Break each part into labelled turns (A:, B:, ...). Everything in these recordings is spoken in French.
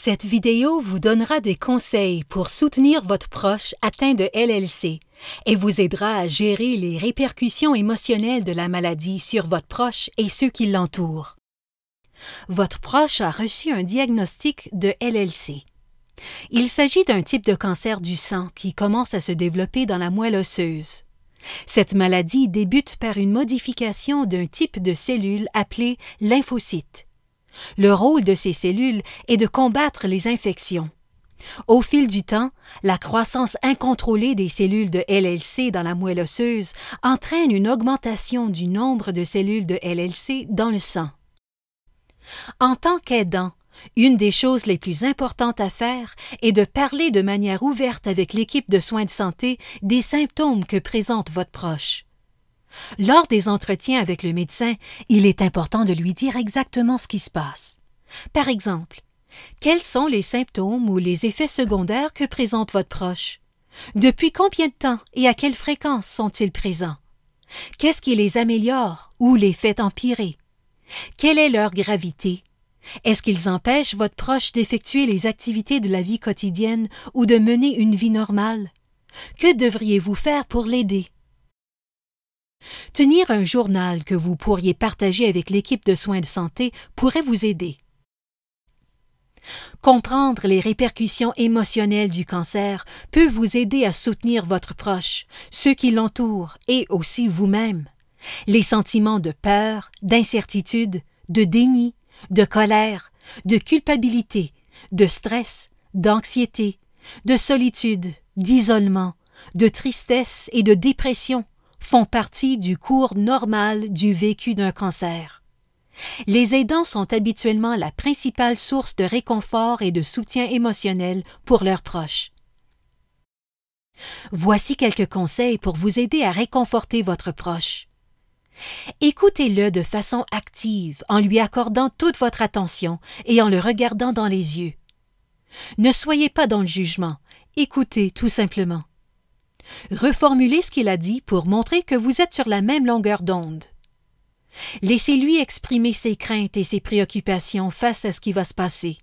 A: Cette vidéo vous donnera des conseils pour soutenir votre proche atteint de LLC et vous aidera à gérer les répercussions émotionnelles de la maladie sur votre proche et ceux qui l'entourent. Votre proche a reçu un diagnostic de LLC. Il s'agit d'un type de cancer du sang qui commence à se développer dans la moelle osseuse. Cette maladie débute par une modification d'un type de cellule appelée lymphocyte. Le rôle de ces cellules est de combattre les infections. Au fil du temps, la croissance incontrôlée des cellules de LLC dans la moelle osseuse entraîne une augmentation du nombre de cellules de LLC dans le sang. En tant qu'aidant, une des choses les plus importantes à faire est de parler de manière ouverte avec l'équipe de soins de santé des symptômes que présente votre proche. Lors des entretiens avec le médecin, il est important de lui dire exactement ce qui se passe. Par exemple, quels sont les symptômes ou les effets secondaires que présente votre proche? Depuis combien de temps et à quelle fréquence sont-ils présents? Qu'est-ce qui les améliore ou les fait empirer? Quelle est leur gravité? Est-ce qu'ils empêchent votre proche d'effectuer les activités de la vie quotidienne ou de mener une vie normale? Que devriez-vous faire pour l'aider? Tenir un journal que vous pourriez partager avec l'équipe de soins de santé pourrait vous aider. Comprendre les répercussions émotionnelles du cancer peut vous aider à soutenir votre proche, ceux qui l'entourent et aussi vous-même. Les sentiments de peur, d'incertitude, de déni, de colère, de culpabilité, de stress, d'anxiété, de solitude, d'isolement, de tristesse et de dépression font partie du cours normal du vécu d'un cancer. Les aidants sont habituellement la principale source de réconfort et de soutien émotionnel pour leurs proches. Voici quelques conseils pour vous aider à réconforter votre proche. Écoutez-le de façon active en lui accordant toute votre attention et en le regardant dans les yeux. Ne soyez pas dans le jugement, écoutez tout simplement. Reformulez ce qu'il a dit pour montrer que vous êtes sur la même longueur d'onde. Laissez-lui exprimer ses craintes et ses préoccupations face à ce qui va se passer.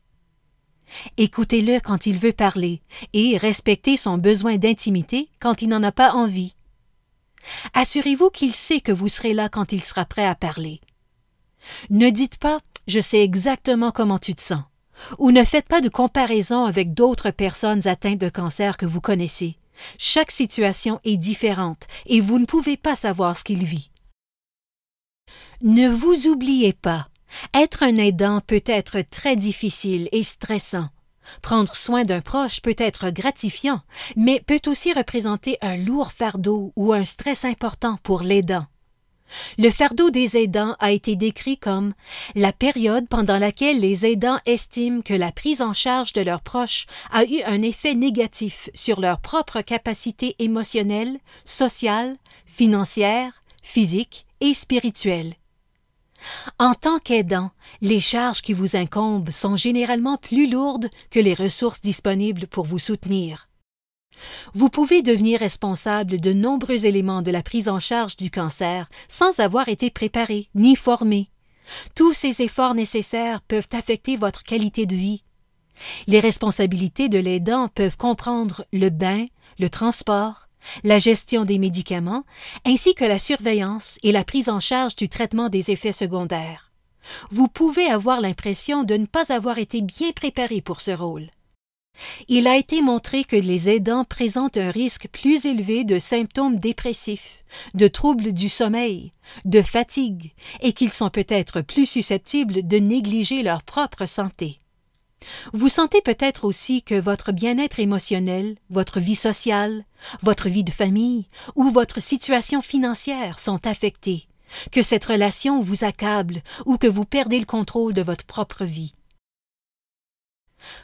A: Écoutez-le quand il veut parler et respectez son besoin d'intimité quand il n'en a pas envie. Assurez-vous qu'il sait que vous serez là quand il sera prêt à parler. Ne dites pas « je sais exactement comment tu te sens » ou ne faites pas de comparaison avec d'autres personnes atteintes de cancer que vous connaissez. Chaque situation est différente et vous ne pouvez pas savoir ce qu'il vit. Ne vous oubliez pas, être un aidant peut être très difficile et stressant. Prendre soin d'un proche peut être gratifiant, mais peut aussi représenter un lourd fardeau ou un stress important pour l'aidant. Le fardeau des aidants a été décrit comme la période pendant laquelle les aidants estiment que la prise en charge de leurs proches a eu un effet négatif sur leur propre capacité émotionnelle, sociale, financière, physique et spirituelle. En tant qu'aidant, les charges qui vous incombent sont généralement plus lourdes que les ressources disponibles pour vous soutenir. Vous pouvez devenir responsable de nombreux éléments de la prise en charge du cancer sans avoir été préparé ni formé. Tous ces efforts nécessaires peuvent affecter votre qualité de vie. Les responsabilités de l'aidant peuvent comprendre le bain, le transport, la gestion des médicaments, ainsi que la surveillance et la prise en charge du traitement des effets secondaires. Vous pouvez avoir l'impression de ne pas avoir été bien préparé pour ce rôle. Il a été montré que les aidants présentent un risque plus élevé de symptômes dépressifs, de troubles du sommeil, de fatigue et qu'ils sont peut-être plus susceptibles de négliger leur propre santé. Vous sentez peut-être aussi que votre bien-être émotionnel, votre vie sociale, votre vie de famille ou votre situation financière sont affectés, que cette relation vous accable ou que vous perdez le contrôle de votre propre vie.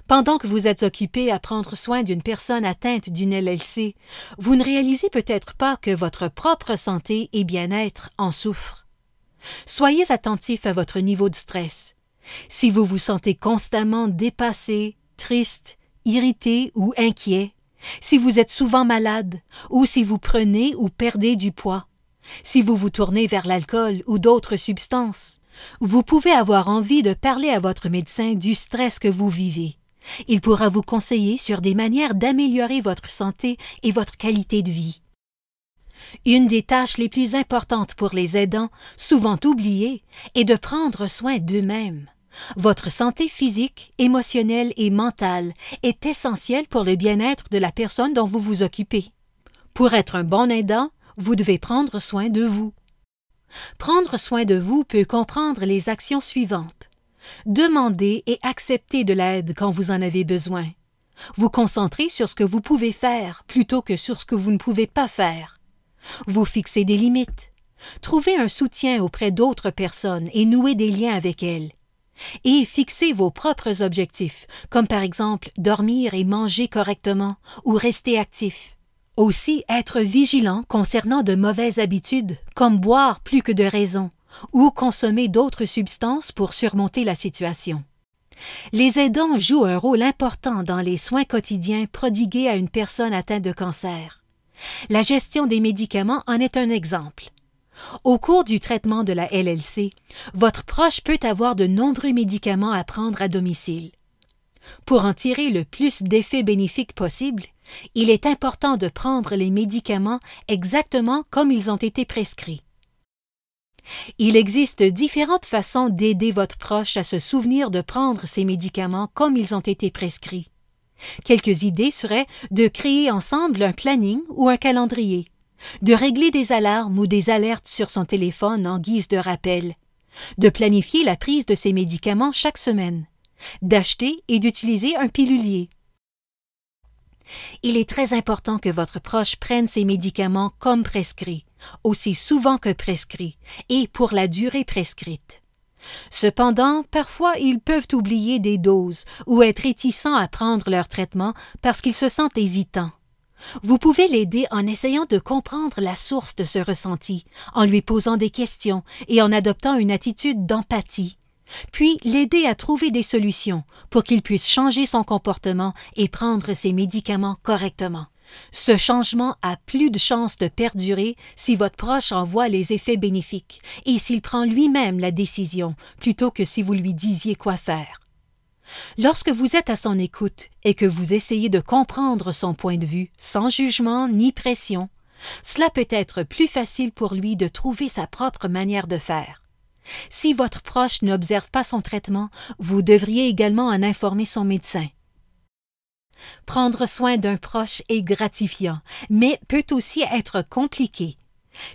A: Pendant que vous êtes occupé à prendre soin d'une personne atteinte d'une LLC, vous ne réalisez peut-être pas que votre propre santé et bien-être en souffrent. Soyez attentif à votre niveau de stress. Si vous vous sentez constamment dépassé, triste, irrité ou inquiet, si vous êtes souvent malade ou si vous prenez ou perdez du poids, si vous vous tournez vers l'alcool ou d'autres substances, vous pouvez avoir envie de parler à votre médecin du stress que vous vivez. Il pourra vous conseiller sur des manières d'améliorer votre santé et votre qualité de vie. Une des tâches les plus importantes pour les aidants, souvent oubliées, est de prendre soin d'eux-mêmes. Votre santé physique, émotionnelle et mentale est essentielle pour le bien-être de la personne dont vous vous occupez. Pour être un bon aidant, vous devez prendre soin de vous. Prendre soin de vous peut comprendre les actions suivantes. Demander et accepter de l'aide quand vous en avez besoin. Vous concentrer sur ce que vous pouvez faire plutôt que sur ce que vous ne pouvez pas faire. Vous fixer des limites. Trouver un soutien auprès d'autres personnes et nouer des liens avec elles. Et fixer vos propres objectifs, comme par exemple dormir et manger correctement ou rester actif. Aussi être vigilant concernant de mauvaises habitudes, comme boire plus que de raison, ou consommer d'autres substances pour surmonter la situation. Les aidants jouent un rôle important dans les soins quotidiens prodigués à une personne atteinte de cancer. La gestion des médicaments en est un exemple. Au cours du traitement de la LLC, votre proche peut avoir de nombreux médicaments à prendre à domicile. Pour en tirer le plus d'effets bénéfiques possible, il est important de prendre les médicaments exactement comme ils ont été prescrits. Il existe différentes façons d'aider votre proche à se souvenir de prendre ces médicaments comme ils ont été prescrits. Quelques idées seraient de créer ensemble un planning ou un calendrier, de régler des alarmes ou des alertes sur son téléphone en guise de rappel, de planifier la prise de ces médicaments chaque semaine, d'acheter et d'utiliser un pilulier. Il est très important que votre proche prenne ses médicaments comme prescrit, aussi souvent que prescrit, et pour la durée prescrite. Cependant, parfois, ils peuvent oublier des doses ou être réticents à prendre leur traitement parce qu'ils se sentent hésitants. Vous pouvez l'aider en essayant de comprendre la source de ce ressenti, en lui posant des questions et en adoptant une attitude d'empathie. Puis l'aider à trouver des solutions pour qu'il puisse changer son comportement et prendre ses médicaments correctement. Ce changement a plus de chances de perdurer si votre proche en voit les effets bénéfiques et s'il prend lui-même la décision plutôt que si vous lui disiez quoi faire. Lorsque vous êtes à son écoute et que vous essayez de comprendre son point de vue sans jugement ni pression, cela peut être plus facile pour lui de trouver sa propre manière de faire. Si votre proche n'observe pas son traitement, vous devriez également en informer son médecin. Prendre soin d'un proche est gratifiant, mais peut aussi être compliqué.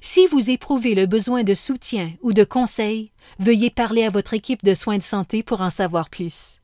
A: Si vous éprouvez le besoin de soutien ou de conseils, veuillez parler à votre équipe de soins de santé pour en savoir plus.